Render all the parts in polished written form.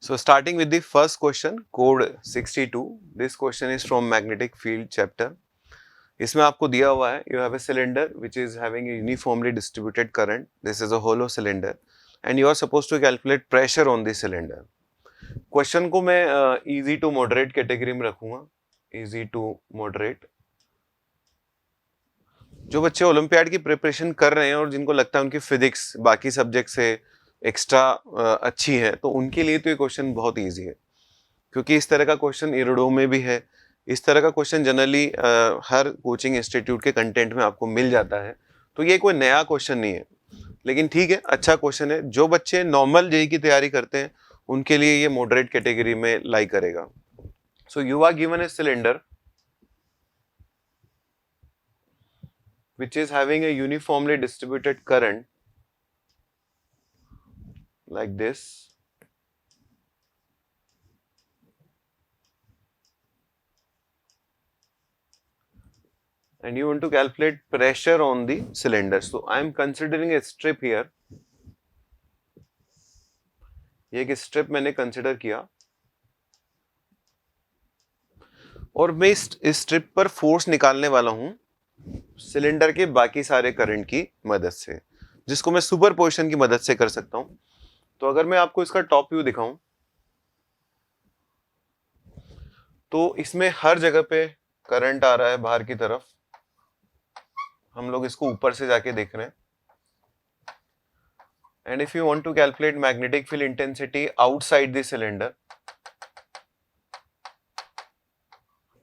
So starting with the first question, code 62. This question is from magnetic field chapter. इसमें आपको दिया हुआ है, you have a cylinder which is having a uniformly distributed current. This is a hollow cylinder and you are supposed to calculate pressure on the cylinder. Question को मैं easy to moderate category में रखूंगा. Easy to moderate. जो बच्चे olympiad की preparation कर रहे हैं और जिनको लगता है उनकी फिजिक्स बाकी सब्जेक्ट से एक्स्ट्रा अच्छी है, तो उनके लिए तो ये क्वेश्चन बहुत इजी है, क्योंकि इस तरह का क्वेश्चन इरोडो में भी है. इस तरह का क्वेश्चन जनरली हर कोचिंग इंस्टीट्यूट के कंटेंट में आपको मिल जाता है, तो ये कोई नया क्वेश्चन नहीं है. लेकिन ठीक है, अच्छा क्वेश्चन है. जो बच्चे नॉर्मल जेई की तैयारी करते हैं उनके लिए ये मॉडरेट कैटेगरी में लाई करेगा. So you are given a cylinder which is having a uniformly distributed current like this, and you want to calculate pressure on the cylinder. So I am considering a strip here. ये एक strip मैंने consider किया और मैं इस strip पर force निकालने वाला हूं सिलेंडर के बाकी सारे करंट की मदद से, जिसको मैं सुपरपोजिशन की मदद से कर सकता हूं. तो अगर मैं आपको इसका टॉप व्यू दिखाऊं तो इसमें हर जगह पे करंट आ रहा है बाहर की तरफ. हम लोग इसको ऊपर से जाके देख रहे हैं. And if you want to calculate magnetic field intensity outside the cylinder,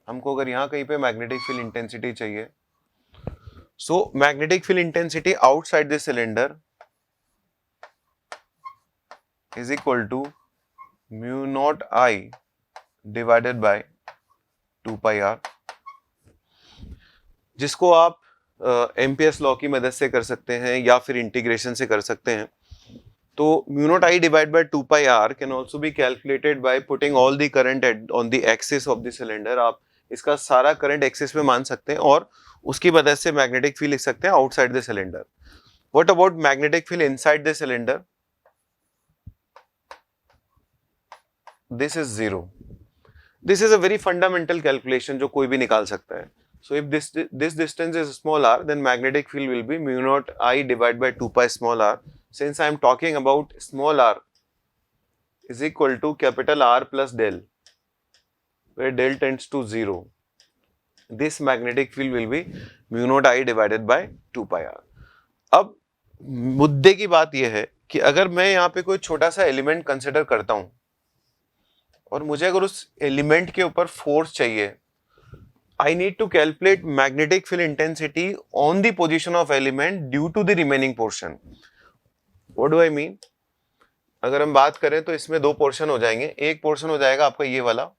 हमको अगर यहां कहीं पे मैग्नेटिक फील्ड इंटेंसिटी चाहिए, so magnetic field intensity outside the cylinder is equal to mu naught I divided by 2 pi r, जिसको आप Ampere's law की मदद से कर सकते हैं या फिर इंटीग्रेशन से कर सकते हैं. तो mu naught I divided by 2 pi r can also be calculated by putting all the current on the axis of the cylinder. आप इसका सारा करंट एक्सिस में मान सकते हैं और उसकी मदद से मैग्नेटिक फील्ड लिख सकते हैं outside the cylinder. What about magnetic field inside the cylinder? This is zero. This is a very fundamental calculation जो कोई भी निकाल सकता है. So if this distance is small r, then magnetic field will be mu naught I divided by 2 pi small r. Since I am talking about small r is equal to capital R plus del, where del tends to 0, this magnetic field will be mu naught I divided by 2 pi r. अब मुद्दे की बात यह है कि अगर मैं यहाँ पे कोई छोटा सा एलिमेंट कंसिडर करता हूं और मुझे अगर उस एलिमेंट के ऊपर फोर्स चाहिए, I need to calculate magnetic field intensity on the position of element due to the remaining portion. What do I mean? अगर हम बात करें तो इसमें दो पोर्शन हो जाएंगे. एक पोर्शन हो जाएगा आपका ये वाला,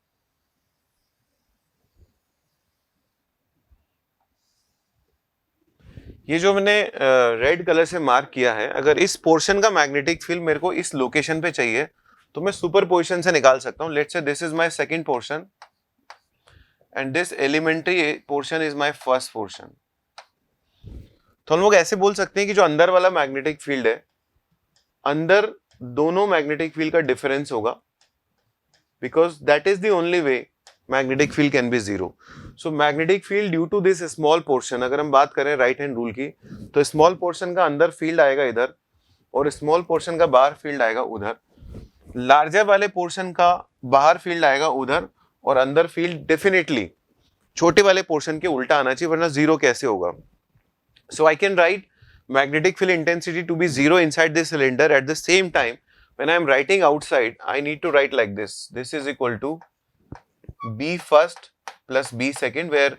ये जो मैंने रेड कलर से मार्क किया है, अगर इस पोर्शन का मैग्नेटिक फील्ड मेरे को इस लोकेशन पे चाहिए तो मैं सुपरपोजिशन से निकाल सकता हूं. Let's say this is my second portion and this elementary portion is my first portion. तो हम लोग ऐसे बोल सकते हैं कि जो अंदर वाला मैग्नेटिक फील्ड है, अंदर दोनों मैग्नेटिक फील्ड का डिफरेंस होगा, because that is the only way magnetic field can be zero. So magnetic field due to this small portion, अगर हम बात करें राइट हैंड रूल की, तो स्मॉल पोर्शन का अंदर फील्ड आएगा इधर और स्मॉल पोर्शन का बाहर फील्ड आएगा उधर. लार्जर वाले पोर्शन का बाहर फील्ड आएगा उधर और अंदर फील्ड डेफिनेटली छोटे वाले पोर्शन के उल्टा आना चाहिए, वरना जीरो कैसे होगा. So I can write magnetic field intensity to be zero inside this cylinder. At the same time, when I am writing outside, I need to write like this. This is equal to B first plus B second, where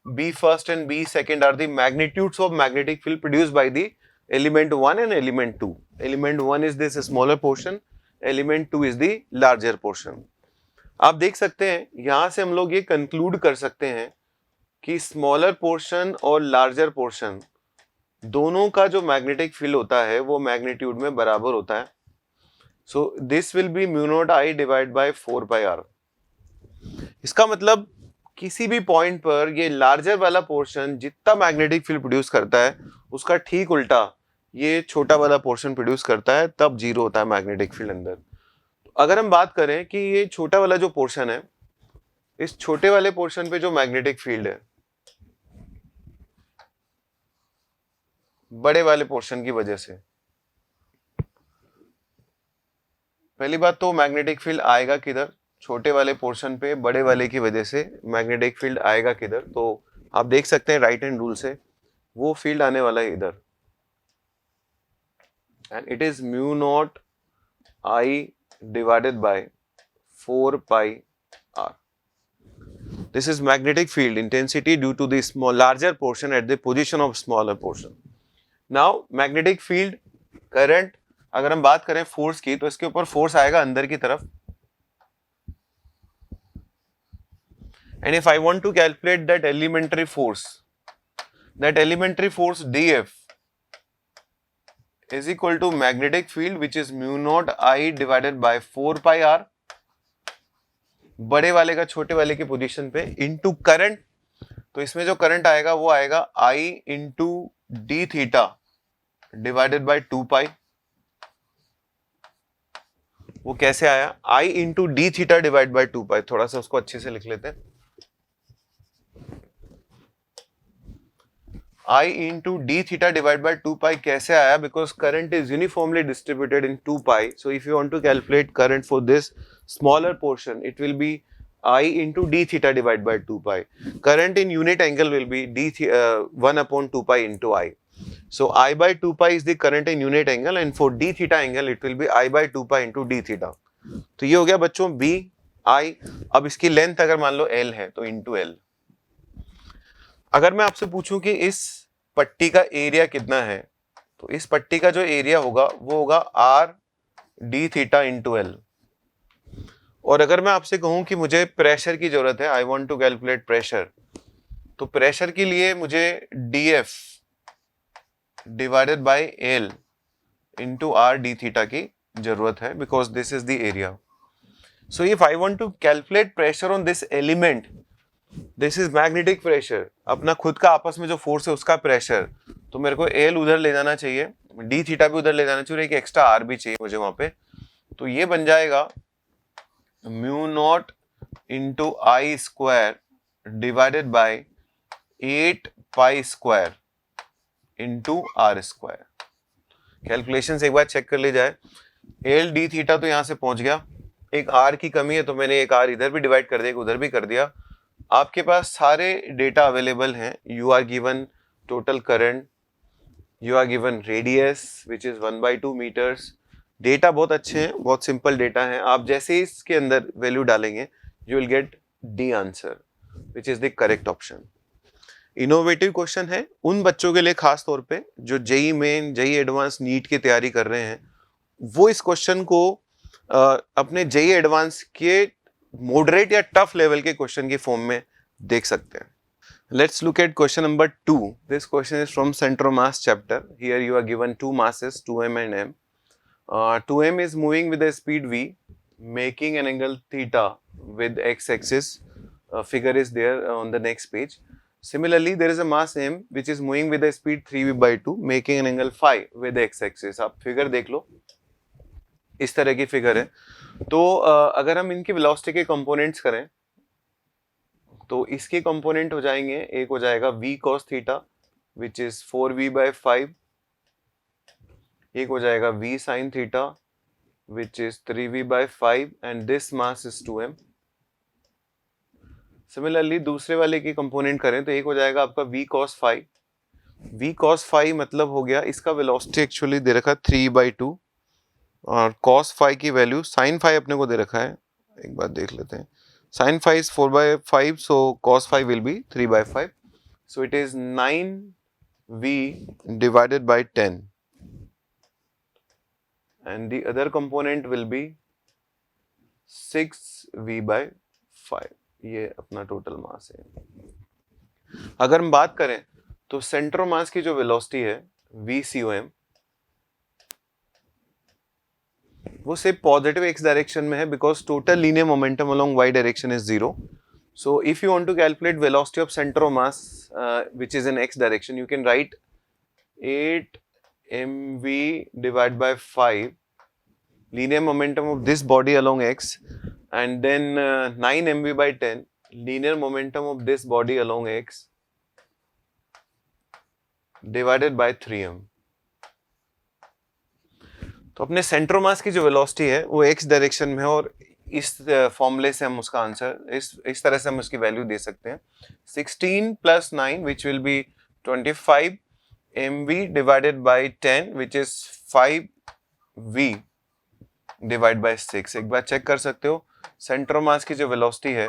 B first and B second are the magnitudes of magnetic field produced by the element 1 and element 2. Element 1 is this smaller portion, element 2 is the larger portion. आप देख सकते हैं यहां से हम लोग ये conclude कर सकते हैं कि स्मॉलर पोर्शन और लार्जर पोर्शन दोनों का जो मैग्नेटिक फील्ड होता है वो मैग्नीट्यूड में बराबर होता है. So this will be mu naught I divide by 4 pi R. इसका मतलब किसी भी पॉइंट पर ये लार्जर वाला पोर्शन जितना मैग्नेटिक फील्ड प्रोड्यूस करता है उसका ठीक उल्टा ये छोटा वाला पोर्शन प्रोड्यूस करता है, तब जीरो होता है मैग्नेटिक फील्ड अंदर. अगर हम बात करें कि ये छोटा वाला जो पोर्शन है, इस छोटे वाले पोर्शन पे जो मैग्नेटिक फील्ड है बड़े वाले पोर्शन की वजह से, पहली बात तो मैग्नेटिक फील्ड आएगा किधर, छोटे वाले पोर्शन पे बड़े वाले की वजह से मैग्नेटिक फील्ड आएगा किधर, तो आप देख सकते हैं राइट हैंड रूल से वो फील्ड आने वाला है इधर, and it is mu naught I divided by 4 pi r. This is magnetic field intensity due to the larger portion at the position of smaller portion. Now magnetic field current, अगर हम बात करें force की तो इसके ऊपर force आएगा अंदर की तरफ, and if I want to calculate that elementary force dF is equal to magnetic field which is mu naught I divided by 4 pi r, बड़े वाले का छोटे वाले की पोजीशन पे, इनटू करंट, तो इसमें जो करंट आएगा वो आएगा I into D theta divided by 2 pi. वो कैसे आया, I into D theta divide by 2 pi, थोड़ा सा उसको अच्छे से लिख लेते हैं. I into D theta divide by 2 pi कैसे आया, because current is uniformly distributed in 2 pi, so if you want to calculate current for this smaller portion it will be I into d theta divided by 2 pi. Current in unit angle will be 1 upon 2 pi into I. So I by 2 pi is the current in unit angle, and for d theta angle it will be I by 2 pi into d theta. तो ये हो गया बच्चों B I. अब इसकी length अगर मान लो L है तो into L. अगर मैं आपसे पूछूं कि इस पट्टी का एरिया कितना है, तो इस पट्टी का जो एरिया होगा वो होगा R d theta into L. और अगर मैं आपसे कहूं कि मुझे प्रेशर की जरूरत है, I want to calculate pressure, तो प्रेशर के लिए मुझे DF divided by L into R D theta की जरूरत है, because this is the area. So if I want to calculate pressure on this element, this is magnetic pressure, अपना खुद का आपस में जो फोर्स है उसका प्रेशर, तो मेरे को L उधर ले जाना चाहिए, डी थीटा भी उधर ले जाना चाहिए, एक एक्स्ट्रा R भी चाहिए मुझे वहां पे. तो ये बन जाएगा mu naught into I square divided by 8 pi square into R square. Calculation एक बार चेक कर ली जाए. एल डी थीटा तो यहां से पहुंच गया, एक आर की कमी है तो मैंने एक आर इधर भी डिवाइड कर दिया, एक उधर भी कर दिया. आपके पास सारे डेटा अवेलेबल हैं. You are given total current, you are given radius which is 1/2 metres. Data बहुत अच्छे हैं, बहुत सिंपल डेटा है. आप जैसे ही इसके अंदर वैल्यू डालेंगे you will get the answer which is the correct option. Innovative question है उन बच्चों के लिए खास तौर पे जो JEE Main, JEE Advanced, NEET की तैयारी कर रहे हैं, वो इस क्वेश्चन को अपने जेई एडवांस के मॉडरेट या टफ लेवल के क्वेश्चन की फॉर्म में देख सकते हैं. Let's look at question number 2. This question is from centromass chapter. Here you are given two masses 2m and m. 2m is moving with a speed v, making an angle theta with x-axis. Figure is there on the next page. Similarly, there is a mass m which is moving with a speed 3v/2, making an angle phi with x-axis. आप figure देख लो, इस तरह की figure है. तो अगर हम इनकी वेलोसिटी के कंपोनेंट्स करें तो इसके कंपोनेंट हो जाएंगे, एक हो जाएगा v cos theta which is 4v/5, एक हो जाएगा v sin theta which is 3v/5, and this mass is 2m. Similarly दूसरे वाले की कंपोनेंट करें तो एक हो जाएगा आपका v cos phi. v cos phi मतलब हो गया, इसका वेलोसिटी एक्चुअली दे रखा 3/2 और cos phi की वैल्यू, sin phi अपने को दे रखा है, एक बार देख लेते हैं. Sin phi is 4/5, so cos phi will be 3/5. So it is 9v divided by 10, and the other component will be 6v/5. ये अपना टोटल मास है. अगर हम बात करें तो सेंट्रो मास की जो वेलोसिटी है VCOM, वो सिर्फ पॉजिटिव एक्स डायरेक्शन में है, because total linear momentum along y direction is 0. So if you want to calculate velocity of centre of mass which is in x direction, you can write 8 mv divide by 5. linear momentum of this body along x, and then 9 mv/10 linear momentum of this body along x divided by 3m. तो अपने centre mass की जो velocity है वो x direction में है, और इस फॉर्मूले से हम उसका आंसर इस तरह से हम उसकी वैल्यू दे सकते हैं 16 + 9 which will be 25 mv divided by 10 which is 5v divide by 6. एक बार चेक कर सकते हो, सेंटर मास की जो वेलोसिटी है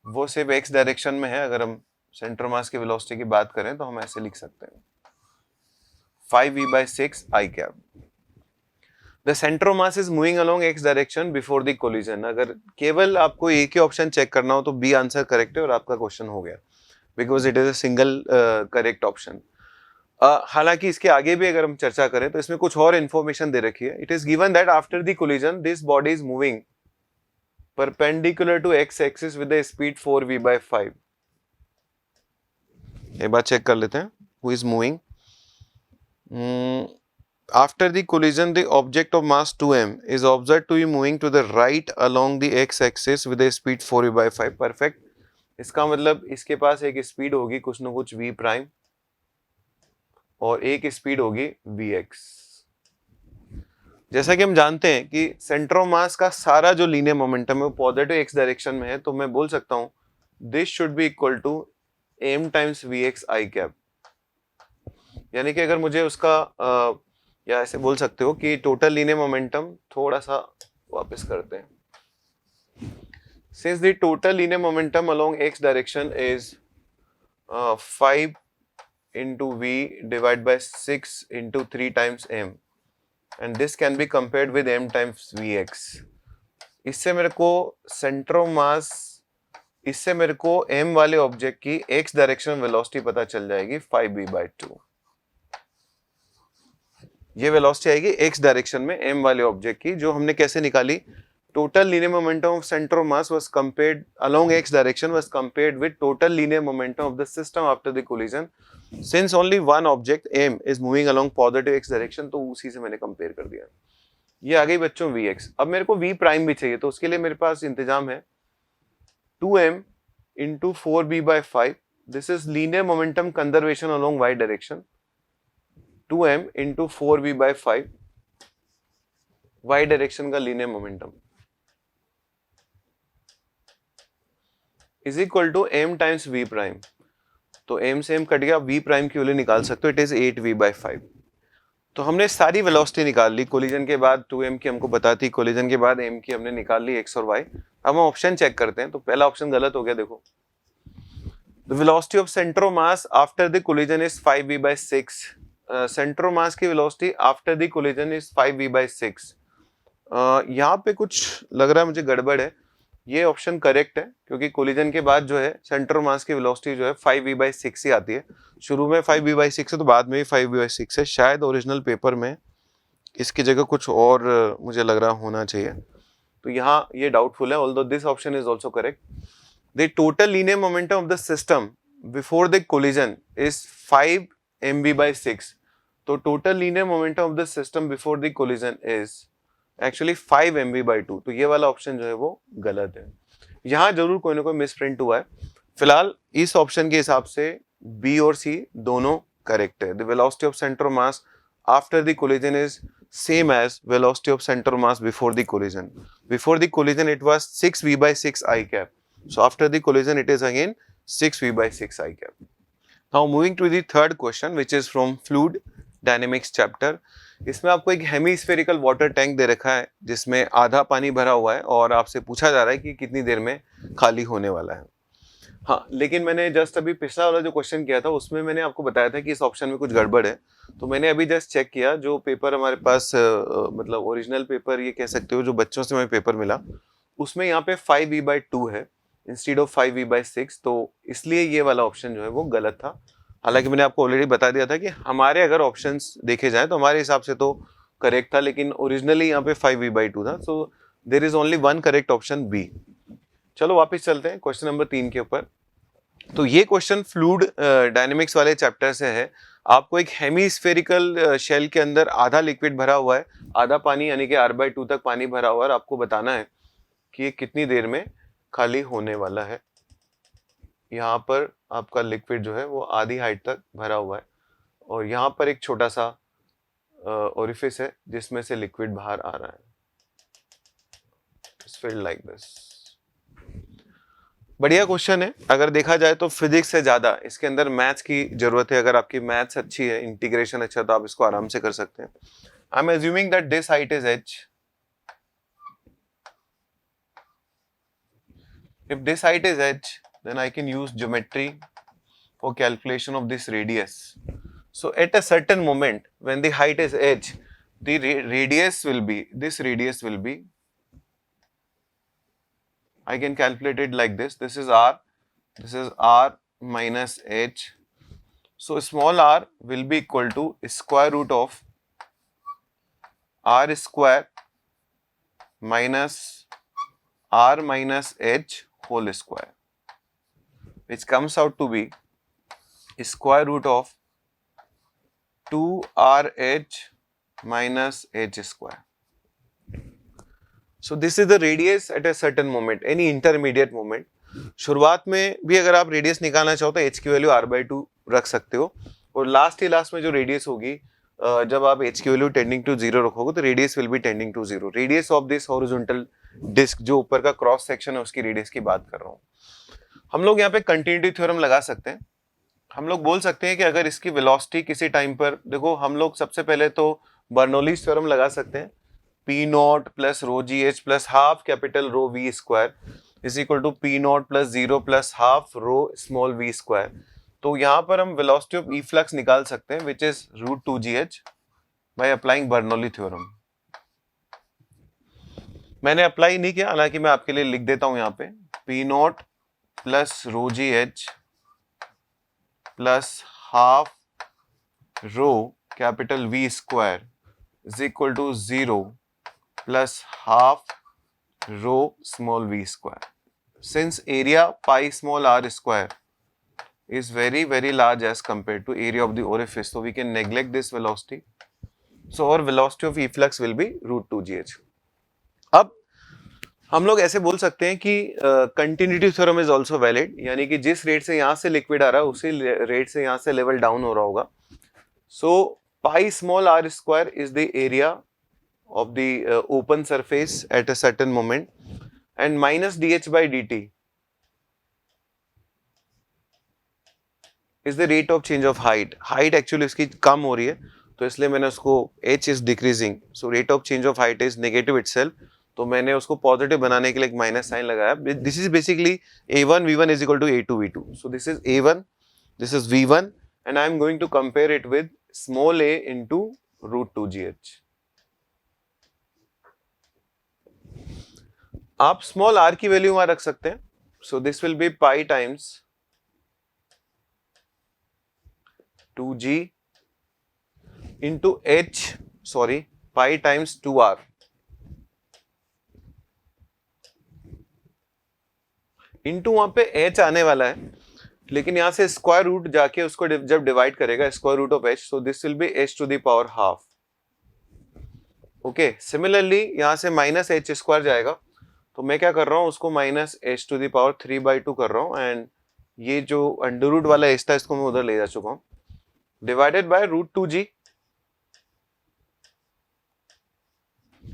वो सिर्फ x डायरेक्शन में है. अगर हम सेंटर मास की वेलोसिटी की बात करें तो हम ऐसे लिख सकते हैं 5v/6 I cap. The center of mass is moving along x direction before the collision. अगर केवल आपको एक ही ऑप्शन चेक करना हो तो बी आंसर करेक्ट है और आपका क्वेश्चन हो गया, because it is a single correct option. हालांकि इसके आगे भी अगर हम चर्चा करें तो इसमें कुछ और इन्फॉर्मेशन दे रखी है. It is given that after the collision this body is moving perpendicular to x axis with the speed 4v/5. एक बार चेक कर लेते हैं. Who is moving? After the collision, the object of mass 2m is observed to be moving to the right along the x-axis with a speed 4v/5. Perfect. इसका मतलब इसके पास एक speed होगी कुछ न कुछ v प्राइम और एक स्पीड होगी vx. जैसा कि हम जानते हैं कि सेंटर ऑफ मास का सारा जो लीनियर मोमेंटम है वो पॉजिटिव x डायरेक्शन में है, तो मैं बोल सकता हूं this should be equal to m times vx I cap. यानी कि अगर मुझे उसका या ऐसे बोल सकते हो कि टोटल लीनियर मोमेंटम थोड़ा सा वापस करते हैं. Since the total linear momentum along x direction is 5 into v divided by 6 into 3 times m, and this can be compared with m times vx. इससे मेरे को सेंटर ऑफ मास, इससे मेरे को m वाले ऑब्जेक्ट की x डायरेक्शन वेलोसिटी पता चल जाएगी 5v/2. ये वेलोसिटी आएगी x डायरेक्शन में m वाले ऑब्जेक्ट की, जो हमने कैसे निकाली? Total linear momentum of centre of mass was compared along x direction was compared with total linear momentum of the system after the collision. Since only one object m is moving along positive x direction, तो उसी से मैंने compare कर दिया. ये आ गई बच्चों vx. अब मेरे को v प्राइम भी चाहिए, तो उसके लिए मेरे पास इंतजाम है 2m into 4v/5. This is linear momentum conservation along y direction. 2m into 4v/5 y direction का linear momentum is equal to m times v prime. तो m से m कट गया, v प्राइम की वैल्यू निकाल सकते हो, it is 8v/5. तो हमने सारी वेलोसिटी निकाल ली. कोलिजन के बाद 2m की हमको बताती, कोलिजन के बाद m की हमने निकाल ली x और y. अब हम ऑप्शन चेक करते हैं. तो पहला ऑप्शन गलत हो गया. देखो, the velocity of centre of mass after the collision is 5v/6. Centre of mass की velocity after the collision is 5v/6. यहाँ पे कुछ लग रहा है मुझे गड़बड़ है. ये ऑप्शन करेक्ट है क्योंकि कोलिजन के बाद जो है सेंटर ऑफ मास की वेलोसिटी जो है 5v/6 ही आती है. शुरू में 5v/6 है तो बाद में भी 5v/6 है. शायद ओरिजिनल पेपर में इसकी जगह कुछ और मुझे लग रहा होना चाहिए, तो यहाँ ये डाउटफुल है. Although this option is also correct. The total linear momentum of the system before the collision is 5 mv/6. तो total linear momentum of the system before the collision is actually 5 mv/2. तो ये वाला option जो है वो गलत है. यहाँ जरूर कोई ना कोई मिसप्रिंट हुआ है. फिलहाल इस ऑप्शन के हिसाब से बी और सी दोनों करेक्ट है. The velocity of centre of mass after the collision is same as velocity of centre of mass before the collision. Before the collision it was 6v/6 I cap. So after the collision it is again 6v/6 I cap. Now moving to the third question which is from fluid dynamics chapter. इसमें आपको एक hemispherical water tank दे रखा है जिसमें आधा पानी भरा हुआ है और आपसे पूछा जा रहा है कि कितनी देर में खाली होने वाला है. हाँ, लेकिन मैंने जस्ट अभी पिछला वाला जो क्वेश्चन किया था उसमें मैंने आपको बताया था कि इस ऑप्शन में कुछ गड़बड़ है. तो मैंने अभी जस्ट चेक किया, जो पेपर हमारे पास मतलब ओरिजिनल पेपर ये कह सकते हो, जो बच्चों से हमें पेपर मिला उसमें यहाँ पे 5v/2 है इंस्टेड ऑफ 5v/6. तो इसलिए ये वाला ऑप्शन जो है वो गलत था. हालांकि मैंने आपको ऑलरेडी बता दिया था कि हमारे अगर ऑप्शंस देखे जाएं तो हमारे हिसाब से तो करेक्ट था, लेकिन ओरिजिनली यहाँ पे 5v/2 था. So there is only one correct option B. चलो वापस चलते हैं क्वेश्चन नंबर 3 के ऊपर. तो ये क्वेश्चन फ्लूइड डायनेमिक्स वाले चैप्टर से है. आपको एक हेमीस्फेरिकल शेल के अंदर आधा लिक्विड भरा हुआ है, आधा पानी, यानी कि r/2 तक पानी भरा हुआ है, और आपको बताना है कि ये कितनी देर में खाली होने वाला है। यहाँ पर आपका लिक्विड जो है वो आधी हाइट तक भरा हुआ है, और यहाँ पर एक छोटा सा ओरिफिस है जिसमें से लिक्विड बाहर आ रहा है। It's filled like this. बढ़िया क्वेश्चन है। अगर देखा जाए तो फिजिक्स से ज्यादा इसके अंदर मैथ्स की जरूरत है। अगर आपकी मैथ्स अच्छी है, इंटीग्रेशन अच्छा है, तो आप इसको आराम से कर सकते हैं। I am assuming that this height is h. If this height is h, then I can use geometry for calculation of this radius. So at a certain moment when the height is h, the radius will be, this radius will be, I can calculate it like this. This is r minus h. So small r will be equal to square root of r square minus r minus h whole square, which comes out to be square root of 2rh minus h square. So this is the radius at a certain moment, any intermediate moment. शुरुआत में भी अगर आप radius निकालना चाहो तो h की value r/2 रख सकते हो, और लास्ट में जो रेडियस होगी, जब आप h की वैल्यू टेंडिंग टू 0 रखोगे तो radius will be tending to 0. Radius of this horizontal disc, जो ऊपर का क्रॉस सेक्शन है, उसकी रेडियस की बात कर रहा हूँ. हम लोग यहाँ पे कंटिन्यूटी थ्योरम लगा सकते हैं. हम लोग बोल सकते हैं कि अगर इसकी वेलोसिटी किसी टाइम पर, देखो हम लोग सबसे पहले तो बर्नौलीज थ्योरम लगा सकते हैं. P not plus rho g h plus half capital rho v square is equal to P not plus 0 plus half rho small v square. तो यहाँ पर हम वेलोसिटी ऑफ इफ्लक्स निकाल सकते हैं, which is √2gh by applying Bernoulli theorem. मैंने apply नहीं किया, हालांकि मैं आपके लिए लिख देता हूं यहाँ पे. P not plus rho g h plus half rho capital v square is equal to 0 plus half rho small v square. Since area pi small r square is very large as compared to area of the orifice, so we can neglect this velocity. So our velocity of efflux will be √2gh. अब हम लोग ऐसे बोल सकते हैं कि continuity theorem is also valid, यानी कि जिस रेट से यहाँ से लिक्विड आ रहा है उसी रेट से यहाँ से लेवल डाउन हो रहा होगा. So pi small r square is the area of the open surface at a certain moment, and minus dh by dt is the rate of change of height. Height actually इसकी कम हो रही है, तो इसलिए मैंने उसको h is decreasing, so rate of change of height is negative itself, तो मैंने उसको पॉजिटिव बनाने के लिए एक माइनस साइन लगाया. This is basically a1 v1 is equal to a2 v2. So this is a1, this is v1, and I am going to compare it with small a into √2gh. आप small r की value वहां रख सकते हैं. So this will B pi times 2g into h, sorry pi times 2r. Into वहां पे h आने वाला है, लेकिन यहां से स्क्वायर रूट जाके उसको जब डिवाइड करेगा square root of h, so this will be h to the power half. Okay, similarly यहां से माइनस h स्क्वायर जाएगा, तो मैं क्या कर रहा हूं, उसको minus h to the power 3/2 कर रहा हूं, एंड ये जो अंडर रूट वाला h था इसको मैं उधर ले जा चुका हूं, डिवाइडेड बाय √2g.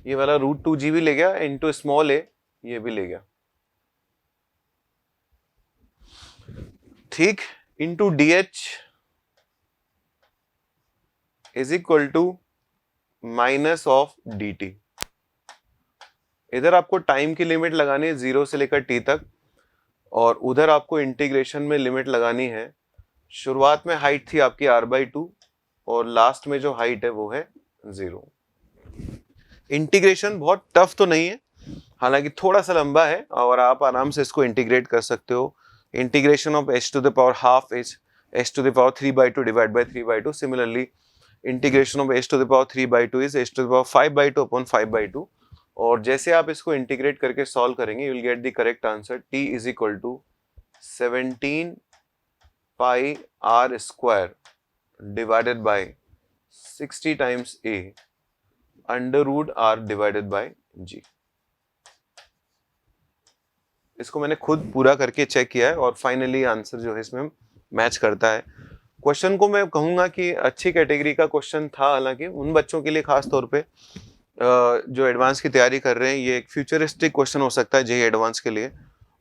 ये वाला √2g भी ले गया, इनटू स्मॉल a ये भी ले गया. ठीक, into dh is equal to minus of dt. इधर आपको टाइम की लिमिट लगानी है 0 से लेकर t तक, और उधर आपको इंटीग्रेशन में लिमिट लगानी है. शुरुआत में हाइट थी आपकी r/2 और लास्ट में जो हाइट है वो है 0. इंटीग्रेशन बहुत टफ तो नहीं है, हालांकि थोड़ा सा लंबा है, और आप आराम से इसको इंटीग्रेट कर सकते हो. Integration of h to the power half is h to the power 3/2 divide by 3/2. Similarly integration of h to the power 3/2 is h to the power 5/2 upon 5/2. और जैसे आप इसको इंटीग्रेट करके सॉल्व करेंगे, you will get the correct answer. t is equal to 17 pi r square divided by 60 times a under root r divided by g। इसको मैंने खुद पूरा करके चेक किया है और फाइनली आंसर जो है इसमें मैच करता है। क्वेश्चन को मैं कहूंगा कि अच्छी कैटेगरी का क्वेश्चन था, हालांकि उन बच्चों के लिए खास तौर पे जो एडवांस की तैयारी कर रहे हैं, ये एक फ्यूचरिस्टिक क्वेश्चन हो सकता है जेईई एडवांस के लिए।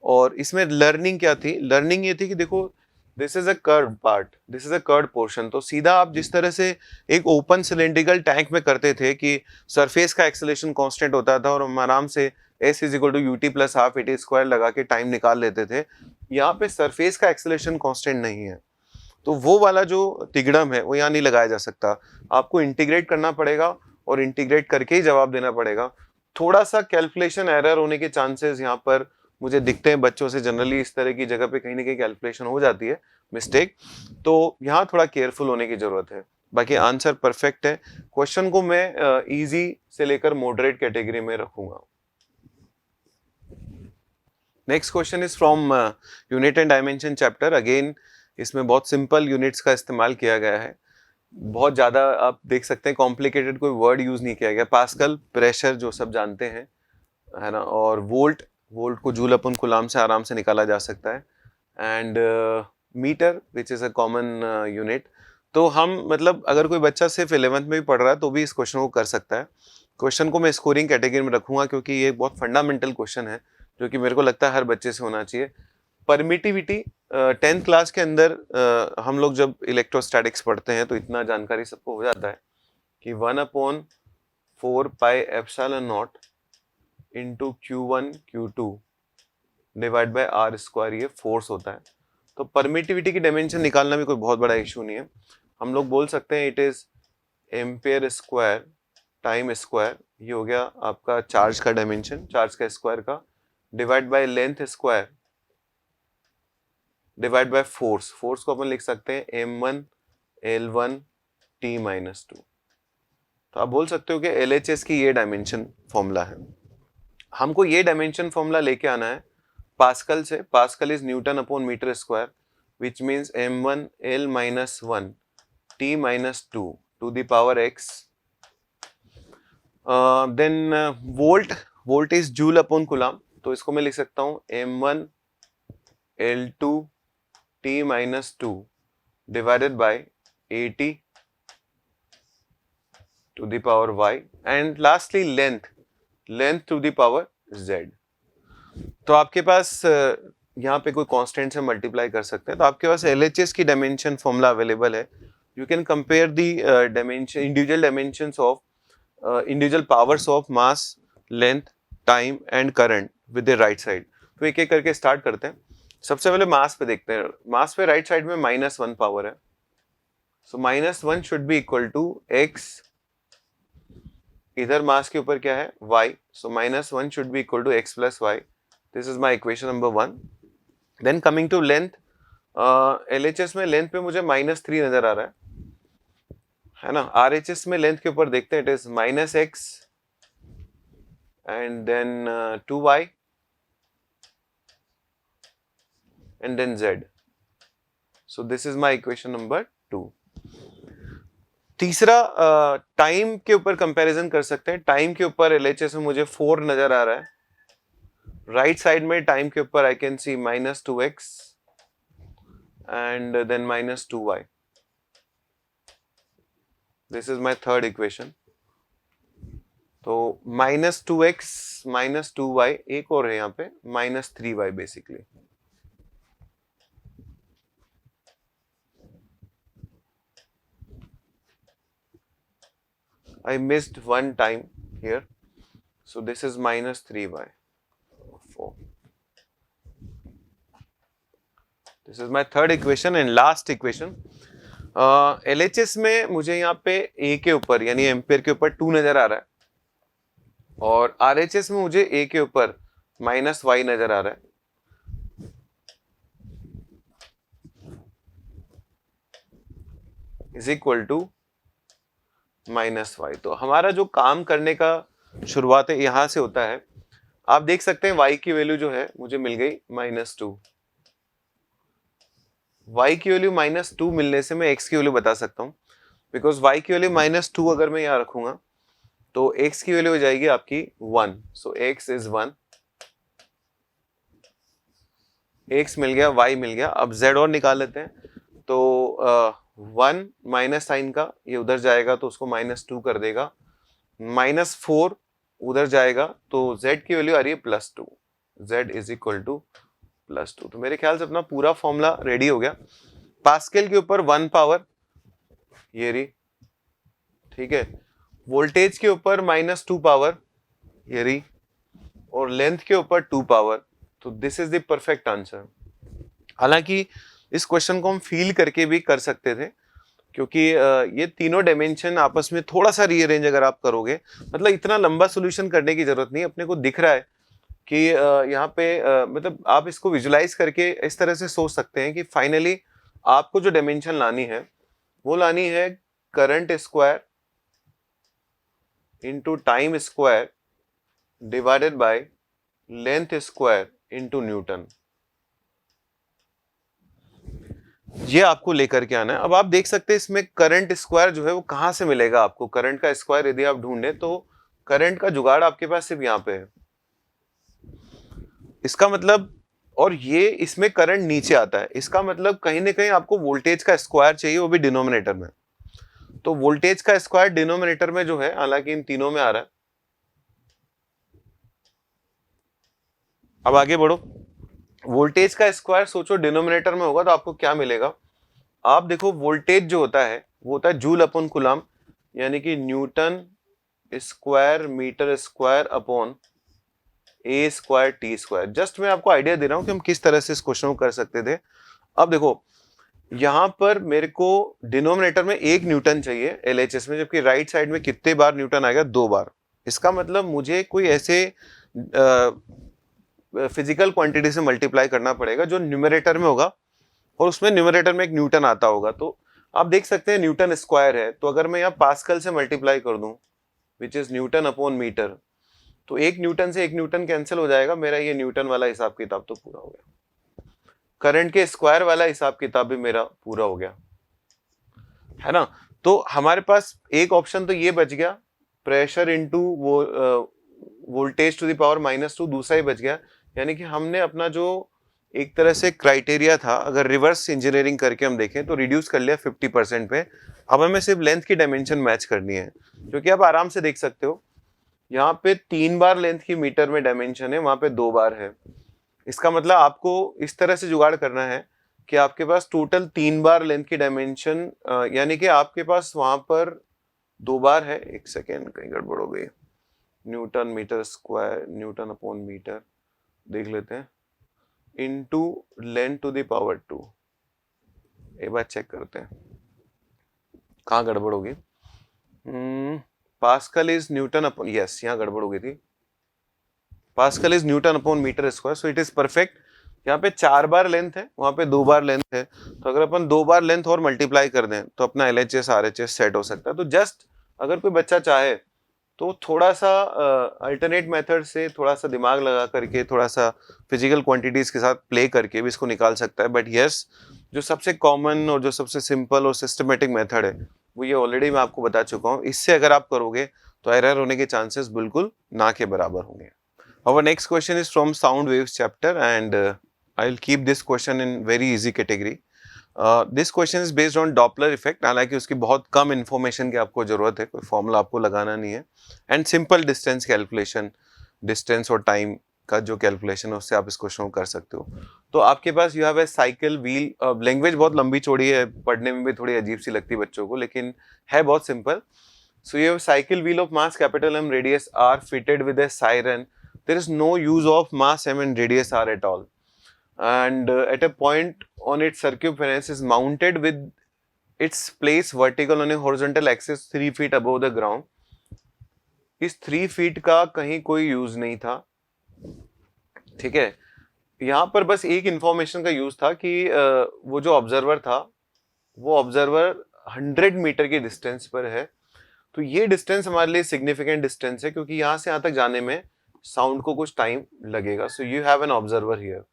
और इसमें लर्निंग क्या थी? लर्निंग ये थी कि देखो this is a curve part, this is a curve portion. तो सीधा आप जिस तरह से एक ओपन सिलेंड्रिकल टैंक में करते थे कि सरफेस का एक्सेलरेशन कांस्टेंट होता था और हम आराम से s is equal to u t plus half a t square लगा के टाइम निकाल लेते थे, यहाँ पे सरफेस का एक्सेलरेशन कांस्टेंट नहीं है। तो वो वाला जो तिगड़म है वो यहाँ नहीं लगाया जा सकता, आपको इंटीग्रेट करना पड़ेगा और इंटीग्रेट करके ही जवाब देना पड़ेगा। थोड़ा सा कैलकुलेशन एरर होने के चांसेस यहाँ पर मुझे दिखते हैं बच्चों से, जनरली इस तरह की जगह पे कहीं ना कहीं कैलकुलेशन हो जाती है, मिस्टेक। तो यहाँ थोड़ा केयरफुल होने की जरूरत है। बाकी आंसर परफेक्ट है। क्वेश्चन को मैं इजी से लेकर मॉडरेट कैटेगरी में रखूंगा। Next question is from unit and dimension chapter. Again इसमें बहुत सिंपल यूनिट्स का इस्तेमाल किया गया है, बहुत ज़्यादा आप देख सकते हैं कॉम्प्लिकेटेड कोई वर्ड यूज़ नहीं किया गया। पास्कल प्रेशर जो सब जानते हैं, है ना, और वोल्ट, वोल्ट को जूल अपन कूलाम से आराम से निकाला जा सकता है, and metre which is a common unit. तो हम मतलब अगर कोई बच्चा सिर्फ 11th में भी पढ़ रहा है तो भी इस क्वेश्चन को कर सकता है। क्वेश्चन को मैं स्कोरिंग कैटेगरी में रखूंगा क्योंकि ये एक बहुत फंडामेंटल क्वेश्चन है जो कि मेरे को लगता है हर बच्चे से होना चाहिए। परमिटिविटी 10th क्लास के अंदर हम लोग जब इलेक्ट्रोस्टैटिक्स पढ़ते हैं तो इतना जानकारी सबको हो जाता है कि 1/4 pi epsilon not into Q1 Q2 divide by R square, ये फोर्स होता है। तो परमिटिविटी की डायमेंशन निकालना भी कोई बहुत बड़ा इशू नहीं है। हम लोग बोल सकते हैं it is ampere square time square, ये हो गया आपका चार्ज का डायमेंशन, चार्ज का स्क्वायर का, divide by length square divide by force. Force को अपन लिख सकते हैं m1 L1 T-2। तो आप बोल सकते हो कि LHS की ये डायमेंशन फॉर्मूला है। हमको ये डायमेंशन फॉर्मूला लेके आना है पास्कल से। Pascal is newton upon metre square, which means m1 L-1 T-2 to the power x। Then volt, volt is joule upon coulomb, तो इसको मैं लिख सकता हूँ m1 L2 T-2 divided by 80 to the power y, and lastly length, length to the power z। तो आपके पास यहाँ पे कोई कांस्टेंट से मल्टीप्लाई कर सकते हैं, तो आपके पास LHS की डायमेंशन फॉर्मूला अवेलेबल है। You can compare the dimension, individual dimensions of individual powers of mass, length, time and current with the right side. तो एक एक करके स्टार्ट करते हैं। सबसे पहले मास पे देखते हैं। मास पे राइट साइड में -1 पावर है, so -1 should be equal to x, इधर मास के ऊपर क्या है y, so -1 should be equal to x plus y। This is my equation number 1। Then coming to length, LHS में लेंथ पे मुझे -3 नजर आ रहा है ना। RHS में लेंथ के ऊपर देखते हैं, it is -x and then 2y and then z. So this is my equation number 2. तीसरा टाइम के ऊपर कंपैरिजन कर सकते हैं। टाइम के ऊपर LHS में मुझे 4 नजर आ रहा है, राइट साइड में टाइम के ऊपर I can see -2x and then -2y. This is my third equation. तो -2x -2y, एक और है यहाँ पे -3y basically. I missed one time here, so this is -3y 4. This is my third equation and last equation. LHS में मुझे यहाँ पे A के ऊपर यानी एम्पेयर के ऊपर 2 नजर आ रहा है, और RHS में मुझे A के ऊपर -y नजर आ रहा है। Is equal to -y। तो हमारा जो काम करने का शुरुआत है यहां से होता है। आप देख सकते हैं y की वैल्यू जो है मुझे मिल गई -2। y की वैल्यू -2 मिलने से मैं x की वैल्यू बता सकता हूँ, बिकॉज y की वैल्यू -2 अगर मैं यहाँ रखूंगा तो x की वैल्यू हो जाएगी आपकी 1, सो x इज 1, x मिल गया, y मिल गया। अब z और निकाल लेते हैं, तो 1 माइनस साइन का ये उधर जाएगा तो उसको -2 कर देगा, -4 उधर जाएगा तो z की वैल्यू आ रही है +2, z इज इक्वल टू +2। तो मेरे ख्याल से अपना पूरा फॉर्मूला रेडी हो गया। पास्कल के ऊपर 1 पावर ये रही, ठीक है, वोल्टेज के ऊपर -2 पावर ये रही, और लेंथ के ऊपर 2 पावर। तो this is the perfect answer. हालांकि इस क्वेश्चन को हम फील करके भी कर सकते थे, क्योंकि ये तीनों डायमेंशन आपस में थोड़ा सा रीअरेंज अगर आप करोगे, मतलब इतना लंबा सॉल्यूशन करने की जरूरत नहीं, अपने को दिख रहा है कि यहाँ पे मतलब आप इसको विजुलाइज करके इस तरह से सोच सकते हैं कि फाइनली आपको जो डायमेंशन लानी है वो लानी है current square into time square divided by length square into Newton. ये आपको लेकर के आना है। अब आप देख सकते हैं इसमें करंट स्क्वायर जो है वो कहां से मिलेगा आपको। करंट का स्क्वायर यदि आप ढूंढे तो करंट का जुगाड़ आपके पास सिर्फ यहां पे है, इसका मतलब, और ये इसमें करंट नीचे आता है, इसका मतलब कहीं ना कहीं आपको वोल्टेज का स्क्वायर चाहिए, वो भी डिनोमिनेटर में। तो वोल्टेज का स्क्वायर डिनोमिनेटर में जो है, हालांकि इन तीनों में आ रहा है। अब आगे बढ़ो, वोल्टेज का स्क्वायर सोचो डिनोमिनेटर में होगा तो आपको क्या मिलेगा। आप देखो वोल्टेज जो होता है वो होता है जूल अपॉन कूलम, यानी कि newton square metre square upon A square T square. Just मैं आपको आइडिया दे रहा हूं कि हम किस तरह से इस क्वेश्चन को कर सकते थे। अब देखो यहां पर मेरे को डिनोमिनेटर में 1 न्यूटन चाहिए एलएचएस में, जबकि राइट साइड में कितने बार न्यूटन आएगा, 2 बार। इसका मतलब मुझे कोई ऐसे फिजिकल क्वांटिटी से मल्टीप्लाई करना पड़ेगा जो न्यूमरेटर में होगा और उसमें न्यूमरेटर में 1 न्यूटन आता होगा। तो आप देख सकते हैं न्यूटन स्क्वायर है, तो अगर मैं यहाँ पास्कल से मल्टीप्लाई कर दूं which is newton upon metre, तो 1 न्यूटन से 1 न्यूटन कैंसिल हो जाएगा, मेरा ये न्यूटन वाला हिसाब किताब तो पूरा हो गया। करंट के स्क्वायर वाला हिसाब किताब भी मेरा पूरा हो गया, है ना। तो हमारे पास एक ऑप्शन तो ये बच गया, pressure into voltage to the power -2, दूसरा ही बच गया। यानी कि हमने अपना जो एक तरह से क्राइटेरिया था, अगर रिवर्स इंजीनियरिंग करके हम देखें तो रिड्यूस कर लिया 50% पे। अब हमें सिर्फ लेंथ की डायमेंशन मैच करनी है, क्योंकि आप आराम से देख सकते हो यहाँ पे 3 बार लेंथ की मीटर में डायमेंशन है, वहां पे 2 बार है। इसका मतलब आपको इस तरह से जुगाड़ करना है कि आपके पास टोटल 3 बार लेंथ की डायमेंशन, यानी कि आपके पास वहां पर 2 बार है। एक सेकेंड, कहीं गड़बड़ हो गई, newton metre square, newton upon metre देख लेते हैं, into length to the power 2। एक बार चेक करते हैं कहाँ गड़बड़ होगी। Pascal is newton upon, yes यहाँ गड़बड़ हो गई थी, pascal is newton upon metre square, so it is perfect. यहाँ पे 4 बार लेंथ है, वहां पे 2 बार लेंथ है, तो अगर अपन 2 बार लेंथ और मल्टीप्लाई कर दें तो अपना LHS RHS सेट हो सकता है। तो जस्ट अगर कोई बच्चा चाहे तो थोड़ा सा अल्टरनेट मेथड से थोड़ा सा दिमाग लगा करके, थोड़ा सा फिजिकल क्वांटिटीज के साथ प्ले करके भी इसको निकाल सकता है। बट यस, जो सबसे कॉमन और जो सबसे सिंपल और सिस्टमेटिक मेथड है वो ये ऑलरेडी मैं आपको बता चुका हूँ। इससे अगर आप करोगे तो एरर होने के चांसेस बिल्कुल ना के बराबर होंगे। Our next question is from sound waves chapter, and I'll keep this question in very easy category. This question is based on Doppler effect. हालांकि उसकी बहुत कम information की आपको जरूरत है, कोई फॉर्मूला आपको लगाना नहीं है, and simple distance calculation, distance और टाइम का जो कैलकुलेशन है उससे आप इस क्वेश्चन को कर सकते हो। तो आपके पास you have a cycle wheel, language बहुत लंबी चौड़ी है, पढ़ने में भी थोड़ी अजीब सी लगती है बच्चों को, लेकिन है बहुत simple. So you have a cycle wheel of mass capital M, radius r, fitted with a siren. There is no use of mass m and radius r at all, and at a point on its circumference is mounted with its place vertical on a horizontal axis 3 feet above the ground. इस 3 feet का कहीं कोई use नहीं था, ठीक है। यहाँ पर बस एक इंफॉर्मेशन का यूज था कि वो जो ऑब्जर्वर था वो ऑब्जर्वर 100 मीटर की डिस्टेंस पर है। तो ये डिस्टेंस हमारे लिए सिग्निफिकेंट डिस्टेंस है, क्योंकि यहां से यहां तक जाने में साउंड को कुछ टाइम लगेगा। So you have an observer here.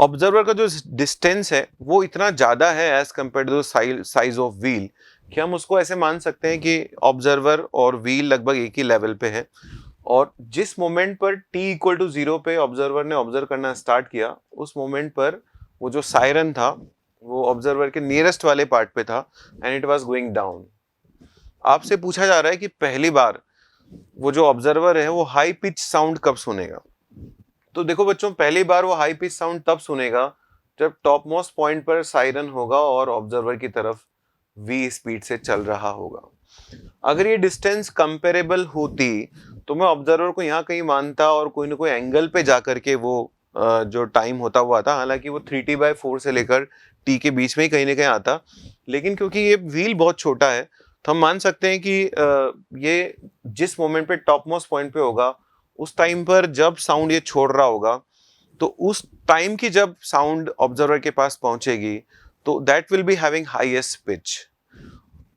Observer का जो डिस्टेंस है वो इतना ज्यादा है as compare to size of wheel कि हम उसको ऐसे मान सकते हैं कि ऑब्जर्वर और व्हील लगभग एक ही लेवल पे है, और जिस मोमेंट पर t इक्वल टू 0 पे ऑब्जर्वर ने ऑब्जर्व करना स्टार्ट किया, उस मोमेंट पर वो जो सायरन था वो ऑब्जर्वर के नियरेस्ट वाले पार्ट पे था and it was going down. आपसे पूछा जा रहा है कि पहली बार वो जो ऑब्जर्वर है वो हाई पिच साउंड कब सुनेगा। तो देखो बच्चों, पहली बार वो हाई पिच साउंड तब सुनेगा जब टॉप मोस्ट पॉइंट पर सायरन होगा और ऑब्जर्वर की तरफ v स्पीड से चल रहा होगा। अगर ये डिस्टेंस कंपेरेबल होती तो मैं ऑब्जर्वर को यहाँ कहीं मानता और कोई ना कोई एंगल पे जाकर के वो जो टाइम होता हुआ आता, हालांकि वो 3t/4 से लेकर t के बीच में ही कहीं ना कहीं आता, लेकिन क्योंकि ये व्हील बहुत छोटा है तो हम मान सकते हैं कि ये जिस मोमेंट पे टॉप मोस्ट पॉइंट पे होगा उस टाइम पर जब साउंड ये छोड़ रहा होगा, तो उस टाइम की जब साउंड ऑब्जर्वर के पास पहुंचेगी तो that will be having highest pitch.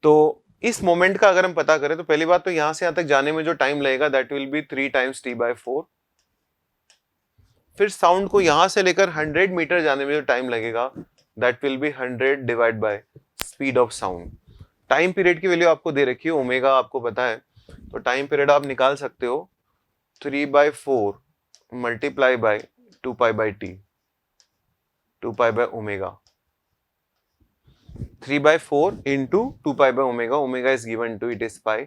तो इस मोमेंट का अगर हम पता करें तो पहली बात तो यहां से यहां तक जाने में जो टाइम लगेगा that will be 3 times t/4। फिर साउंड को यहां से लेकर 100 मीटर जाने में जो टाइम लगेगा that will be 100 divide by speed of sound. Time period की वैल्यू आपको दे रखी है, ओमेगा आपको पता है, तो टाइम पीरियड आप निकाल सकते हो 3/4 multiply by 2π/t, 2π/ओमेगा। 3/4 into 2π/omega, omega is given to it is pi,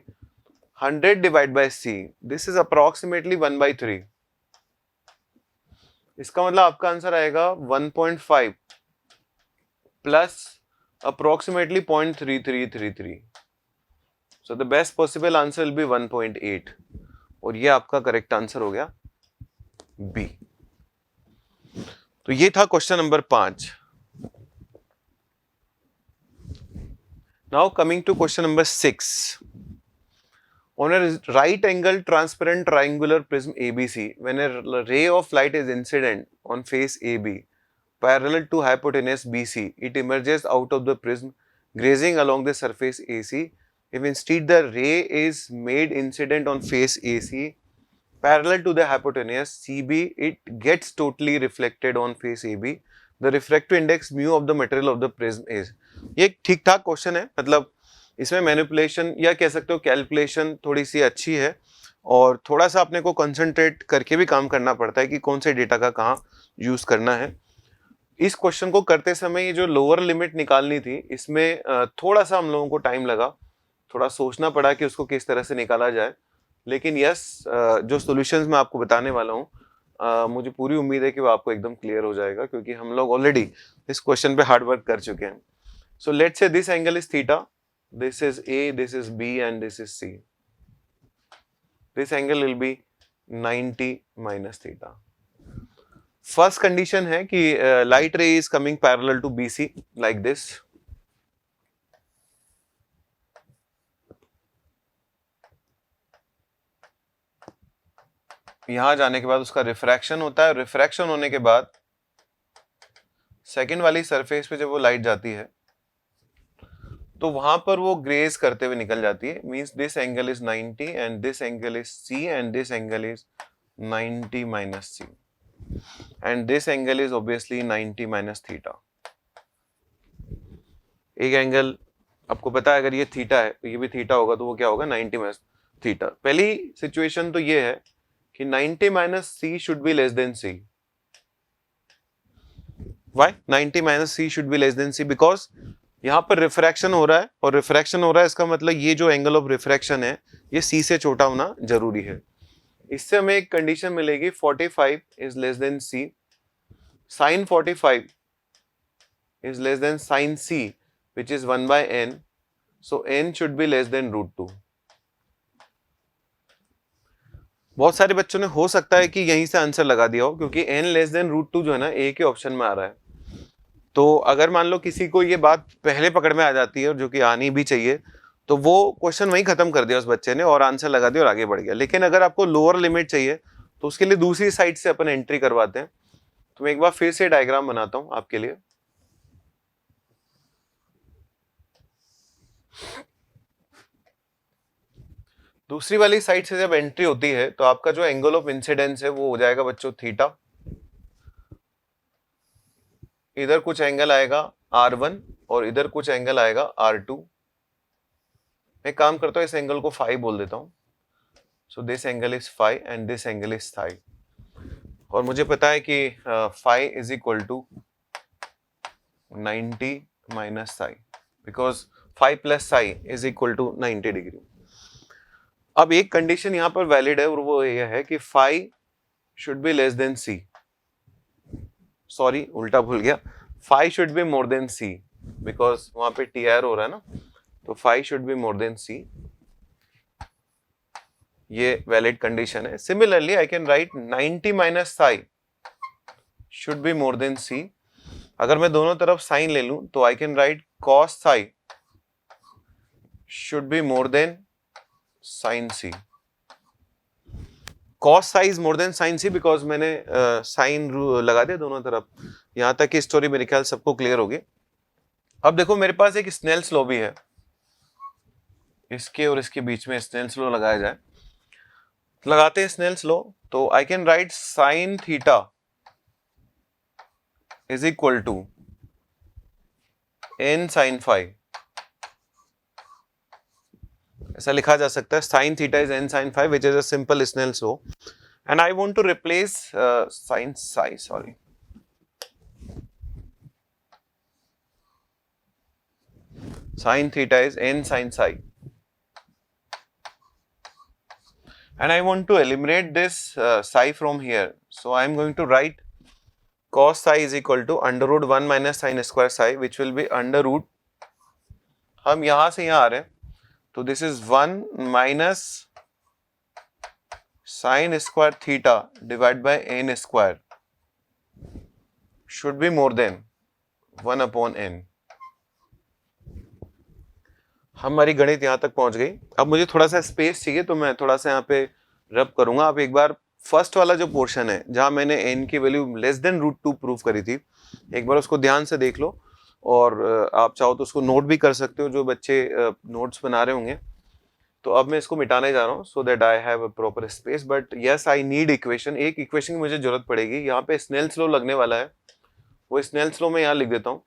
100 divided by c, this is approximately 1/3। इसका मतलब आपका आंसर आएगा 1.5 plus approximately 0.3333, so the best possible answer will be 1.8, और ये आपका करेक्ट आंसर हो गया बी। तो ये था question number 5। Now coming to question number 6. On a right angle transparent triangular prism ABC, when a ray of light is incident on face AB parallel to hypotenuse BC, it emerges out of the prism grazing along the surface AC. If instead the ray is made incident on face AC parallel to the hypotenuse CB, it gets totally reflected on face AB. The refractive index mu of the material of the prism is। ये ठीक ठाक question है, मतलब इसमें manipulation या कह सकते हो कैलकुलेशन थोड़ी सी अच्छी है, और थोड़ा सा अपने को कंसंट्रेट करके भी काम करना पड़ता है कि कौन से डेटा का कहाँ यूज करना है। इस क्वेश्चन को करते समय ये जो लोअर लिमिट निकालनी थी इसमें थोड़ा सा हम लोगों को टाइम लगा, थोड़ा सोचना पड़ा कि उसको किस तरह से निकाला जाए, लेकिन यस जो सॉल्यूशंस मैं आपको बताने वाला हूँ मुझे पूरी उम्मीद है कि वो आपको एकदम क्लियर हो जाएगा, क्योंकि हम लोग ऑलरेडी इस क्वेश्चन पे हार्ड वर्क कर चुके हैं। So let's say this angle is theta, this is A, this is B and this is C. This angle will be 90 minus theta. First condition है कि light ray is coming parallel to BC like this. यहां जाने के बाद उसका refraction होता है, refraction होने के बाद सेकेंड वाली सरफेस पे जब वो लाइट जाती है तो वहां पर वो ग्रेज करते हुए निकल जाती है, means this angle is 90 and this angle is C and this angle is 90 minus C and this angle is obviously 90 minus theta. एक एंगल आपको पता है अगर ये थीटा है तो ये भी थीटा होगा, तो वो क्या होगा 90 minus थीटा। पहली सिचुएशन तो ये है कि 90 minus C should be less than C। Why 90 minus C should be less than C? Because यहाँ पर रिफ्रैक्शन हो रहा है, और रिफ्रैक्शन हो रहा है इसका मतलब ये जो एंगल ऑफ रिफ्रैक्शन है ये C से छोटा होना जरूरी है। इससे हमें एक कंडीशन मिलेगी 45 is less than C, sin 45 is less than sin C which is 1/n, so n should be less than √2। बहुत सारे बच्चों ने हो सकता है कि यहीं से आंसर लगा दिया हो, क्योंकि n लेस देन √2 जो है ना ए के ऑप्शन में आ रहा है। तो अगर मान लो किसी को ये बात पहले पकड़ में आ जाती है, और जो कि आनी भी चाहिए, तो वो क्वेश्चन वहीं खत्म कर दिया उस बच्चे ने और आंसर लगा दिया और आगे बढ़ गया। लेकिन अगर आपको लोअर लिमिट चाहिए तो उसके लिए दूसरी साइड से अपन एंट्री करवाते हैं। तो मैं एक बार फिर से डायग्राम बनाता हूं आपके लिए। दूसरी वाली साइड से जब एंट्री होती है तो आपका जो एंगल ऑफ इंसिडेंस है वो हो जाएगा बच्चों थीटा। इधर कुछ एंगल आएगा R1 और इधर कुछ एंगल आएगा R2। मैं काम करता हूँ, इस एंगल को फाई बोल देता हूँ। So this angle is phi and this angle is theta. और मुझे पता है कि phi is equal to 90 minus psi, because phi plus psi is equal to 90 degree. अब एक कंडीशन यहाँ पर वैलिड है और वो ये है कि phi should be less than C. Sorry, उल्टा भूल गया, phi should be more than C, because वहां पे टी आर हो रहा है ना, तो फाई शुड बी मोर देन सी। ये वैलिड कंडीशन है। Similarly I can write 90 minus psi should be more than C. अगर मैं दोनों तरफ साइन ले लूं तो I can write cos psi should be more than sine C. Cos psi is more than sine C because मैंने sine लगा दिया दोनों तरफ। यहां तक की स्टोरी मेरे ख्याल सबको क्लियर होगी। अब देखो मेरे पास एक स्नेल्स लॉ भी है, इसके और इसके बीच में स्नेल्स लॉ लगाया जाए, लगाते हैं स्नेल्स लॉ। तो I can write sine theta is equal to n sine phi. ऐसा लिखा जा सकता है, sine theta is n sine phi which is a simple Snell's law, and I want to replace sine psi, sorry, sine theta is n sine psi, and I want to eliminate this psi from here. So I am going to write cos psi is equal to under root 1 minus sin square psi, which will be under root, हम यहां से यहां आ रहे हैं, तो this is 1 minus sin square theta divided by n square should be more than 1 upon n. हमारी गणित यहां तक पहुंच गई। अब मुझे थोड़ा सा स्पेस चाहिए, तो मैं थोड़ा सा यहाँ पे रब करूंगा। आप एक बार फर्स्ट वाला जो पोर्शन है जहां मैंने n की वैल्यू लेस देन √2 प्रूव करी थी, एक बार उसको ध्यान से देख लो, और आप चाहो तो उसको नोट भी कर सकते हो, जो बच्चे नोट्स बना रहे होंगे। तो अब मैं इसको मिटाने जा रहा हूँ so that I have a proper space, but yes I need equation. एक इक्वेशन की मुझे जरूरत पड़ेगी। यहाँ पे स्नेल्स लॉ लगने वाला है, वो स्नेल्स लॉ मैं यहाँ लिख देता हूँ।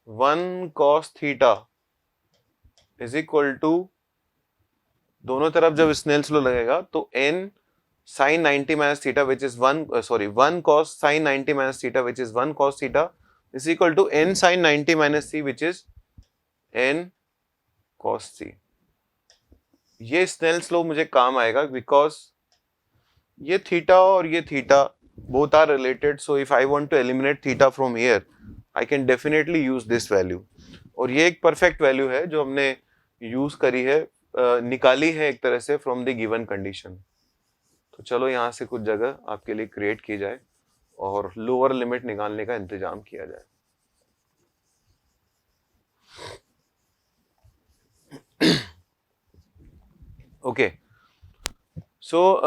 1 cos theta is equal to, दोनों तरफ जब स्नेल्स लॉ लगेगा तो n sin 90 minus theta which is 1 cos sin 90 minus theta which is 1 cos theta is equal to n sin 90 minus c which is n cos c। ये Snell's law मुझे काम आएगा because ये theta और ये theta both are related, so if I want to eliminate theta from here I can definitely use this value। और ये एक परफेक्ट वैल्यू है जो हमने यूज करी है, निकाली है एक तरह से फ्रॉम द गिवन कंडीशन। तो चलो यहाँ से कुछ जगह आपके लिए क्रिएट की जाए और लोअर लिमिट निकालने का इंतजाम किया जाए। ओके, सो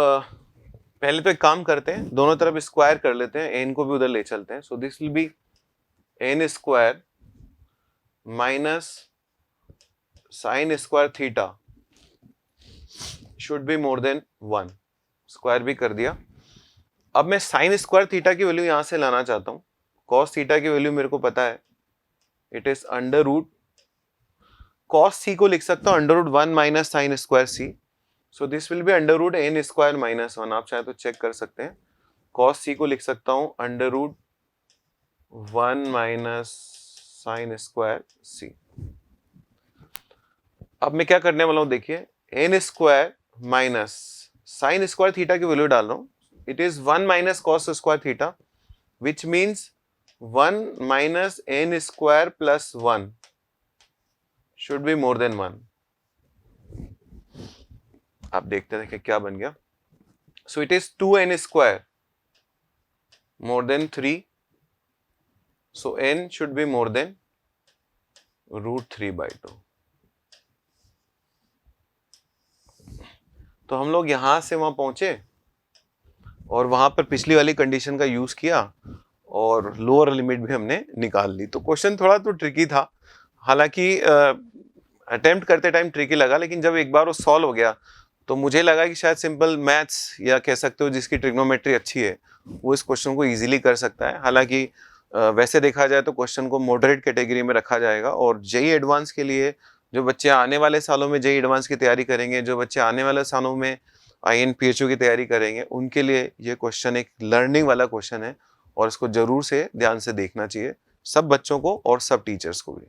पहले तो एक काम करते हैं, दोनों तरफ स्क्वायर कर लेते हैं, एन को भी उधर ले चलते हैं। So this will be n square minus sine square theta should be more than 1। Square भी कर दिया। अब मैं साइन स्क्वायर थीटा की वैल्यू यहां से लाना चाहता हूं। कॉस थीटा की वैल्यू मेरे को पता है, it is under root, cos C को लिख सकता हूं under root 1 minus sine square C. So this will be under root n square minus 1। आप चाहे तो चेक कर सकते हैं। कॉस सी को लिख सकता हूं under root 1 minus sine square C. अब मैं क्या करने वाला हूं, देखिए, n square minus sine square theta की वैल्यू डाल रहा हूं। It is 1 minus cos square theta which means 1 minus n square plus 1 should be more than 1। आप देखते हैं कि क्या बन गया। So it is 2n square more than 3, so n should be more than √3/2। तो हम लोग यहां से वहां पहुंचे और वहां पर पिछली वाली कंडीशन का यूज किया और लोअर लिमिट भी हमने निकाल ली। तो क्वेश्चन थोड़ा तो ट्रिकी था, हालांकि अटेम्प्ट करते टाइम ट्रिकी लगा, लेकिन जब एक बार वो सॉल्व हो गया तो मुझे लगा कि शायद सिंपल मैथ्स या कह सकते हो जिसकी ट्रिग्नोमेट्री अच्छी है वो इस क्वेश्चन को इजीली कर सकता है। हालांकि वैसे देखा जाए तो क्वेश्चन को मॉडरेट कैटेगरी में रखा जाएगा, और जेई एडवांस के लिए जो बच्चे आने वाले सालों में जेई एडवांस की तैयारी करेंगे, जो बच्चे आने वाले सालों में आईएनपीएचयू की तैयारी करेंगे, उनके लिए ये क्वेश्चन एक लर्निंग वाला क्वेश्चन है और इसको जरूर से ध्यान से देखना चाहिए सब बच्चों को और सब टीचर्स को भी।